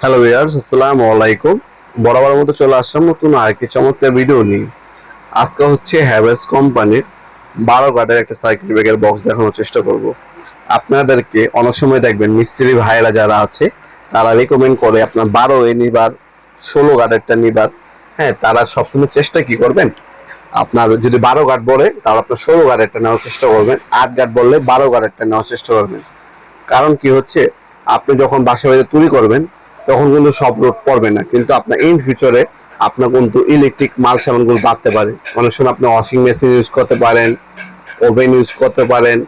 Hello viewers, আসসালামু আলাইকুম। বরাবর মতো চলে আসলাম নতুন আরেকটি চমৎকার ভিডিও নিয়ে। আজকে হচ্ছে হ্যাভেলস কোম্পানির 12 গার্ডের একটা সার্কিট ব্রেকার বক্স দেখানোর চেষ্টা করব। আপনাদেরকে অনেক সময় দেখবেন মিস্ত্রি ভাইরা যারা আছে তারা রেকমেন্ড করে আপনার 12 এ নিবার, 16 গার্ডেরটা নিবার। হ্যাঁ, তারা সবসময় চেষ্টা কি করবেন, আপনার যদি 12 গার্ড বলে তাহলে আপনার 16 গার্ডেরটা নেওয়ার চেষ্টা করবেন, 8 গার্ড বললে 12 গার্ডেরটা নেওয়ার চেষ্টা করবেন। কারণ কি হচ্ছে, আপনি যখন বাসা বাড়িতে তৈরি করবেন তখন কিন্তু সব রোড পড়বে না, কিন্তু আপনার ইন ফিউচারে আপনার কিন্তু ইলেকট্রিক মাল সামানগুলো বাড়তে পারে। অনেক সময় আপনি ওয়াশিং মেশিন ইউজ করতে পারেন, ওভেন ইউজ করতে পারেন,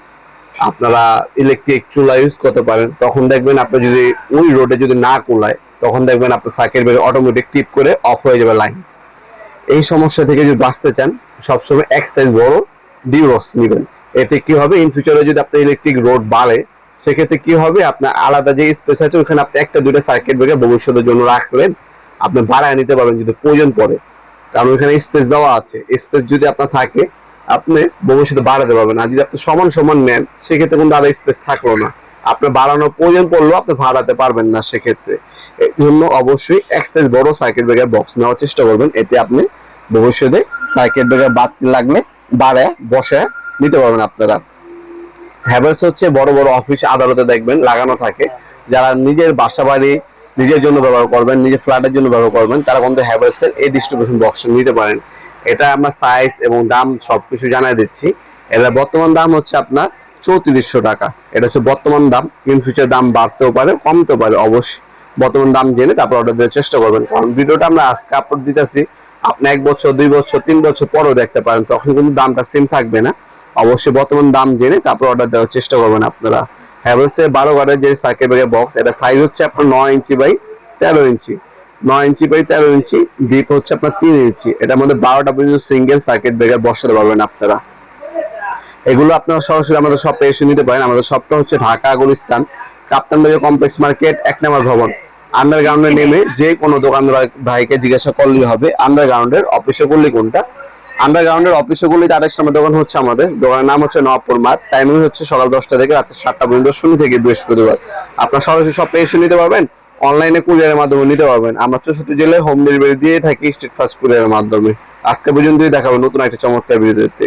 আপনারা ইলেকট্রিক চুলা ইউজ করতে পারেন। তখন দেখবেন আপনি যদি ওই রোডে যদি না কুলায়, তখন দেখবেন আপনার সার্কিট ব্রেকার অটোমেটিক টিপ করে অফ হয়ে যাবে লাইন। এই সমস্যা থেকে যদি বাঁচতে চান, সবসময় এক সাইজ বড় ডিউরক্স নেবেন। এতে কি হবে, ইন ফিউচারে যদি আপনার ইলেকট্রিক রোড বাড়ে, সেক্ষেত্রে কি হবে, আপনার আলাদা যে স্পেস আছে ওখানে আপনি একটা দুইটা সার্কিট ব্রেকার ভবিষ্যতের জন্য রাখলেন, আপনি বাড়ায় নিতে পারবেন যদি প্রয়োজন পড়ে। কারণ ওখানে স্পেস দেওয়া আছে, স্পেস যদি আপনার থাকে আপনি ভবিষ্যতে বাড়াতে পারবেন। আর যদি আপনি সমান সমান নেন, সেক্ষেত্রে কিন্তু আলাদা স্পেস থাকলো না, আপনার বাড়ানোর প্রয়োজন পড়লেও আপনি ভাড়াতে পারবেন না। সেক্ষেত্রে এই জন্য অবশ্যই এক সাইজ বড় সার্কিট ব্রেকার বক্স নেওয়ার চেষ্টা করবেন। এতে আপনি ভবিষ্যতে সার্কিট ব্রেকার বাড়তি লাগলে বাড়ায় বসে নিতে পারবেন আপনারা। হ্যাভেলস হচ্ছে বড় বড় অফিস আদালতে দেখবেন লাগানো থাকে। যারা নিজের বাসা বাড়ি নিজের জন্য ব্যবহার করবেন, নিজের ফ্ল্যাটের জন্য ব্যবহার করবেন, তারা কিন্তু হ্যাভেলস এর এই ডিস্ট্রিবিউশন বক্স নিতে পারেন। এটা আমরা সাইজ এবং দাম সবকিছু জানাই দিচ্ছি। এটা বর্তমান দাম হচ্ছে আপনার 3400 টাকা। এটা হচ্ছে বর্তমান দাম, ইন ফিউচার দাম বাড়তেও পারে কমতেও পারে। অবশ্যই বর্তমান দাম জেনে তারপর অর্ডার দেওয়ার চেষ্টা করবেন, কারণ ভিডিওটা আমরা আজকে আপলোড দিতেছি, আপনি 1 বছর 2 বছর 3 বছর পরেও দেখতে পারেন, তখন কিন্তু দামটা সেম থাকবে না। অবশ্যই বর্তমান দাম জেনে তারপর অর্ডার দেওয়ার চেষ্টা করবেন আপনারা। হ্যাভেলস এর 12 গার্ডের যে সার্কিট ব্রেকার বক্স, এটা সাইজ হচ্ছে আপনার 9 inch by 13 inch. 9 inch by 13 inch, deep হচ্ছে আপনার 3 ইঞ্চি। এটার মধ্যে 12টা পর্যন্ত সিঙ্গেল সার্কিট ব্রেকার বসাতে পারবেন আপনারা। এগুলো আপনারা সরাসরি আমাদের শপে এসে নিতে পারেন। আমাদের শপটা হচ্ছে ঢাকা গুলিস্তান, কাপ্তান বাজার কমপ্লেক্স মার্কেট, 1 নম্বর ভবন। আন্ডারগ্রাউন্ডে নেমে যে কোনো দোকানদার ভাইকে জিজ্ঞাসা করলেই হবে আন্ডারগ্রাউন্ডের অফিসে করলে কোনটা। আন্ডারগ্রাউন্ডের অফিসে করলে আরেক সময় দোকান হচ্ছে আমাদের দোকানের নাম হচ্ছে নবাবপুর মাঠ। টাইমিং হচ্ছে সকাল 10টা থেকে রাত 7টা পর্যন্ত, শনি থেকে বৃহস্পতিবার। আপনার সরাসরি শপে এসে নিতে পারবেন, অনলাইনে কুরিয়ারের মাধ্যমে নিতে পারবেন। আমরা 64 জেলায় হোম ডেলিভারি দিয়ে থাকি স্ট্রিট ফাস্ট কুরিয়ারের মাধ্যমে। আজকে পর্যন্তই দেখাবো নতুন একটা চমৎকার ভিডিওতে।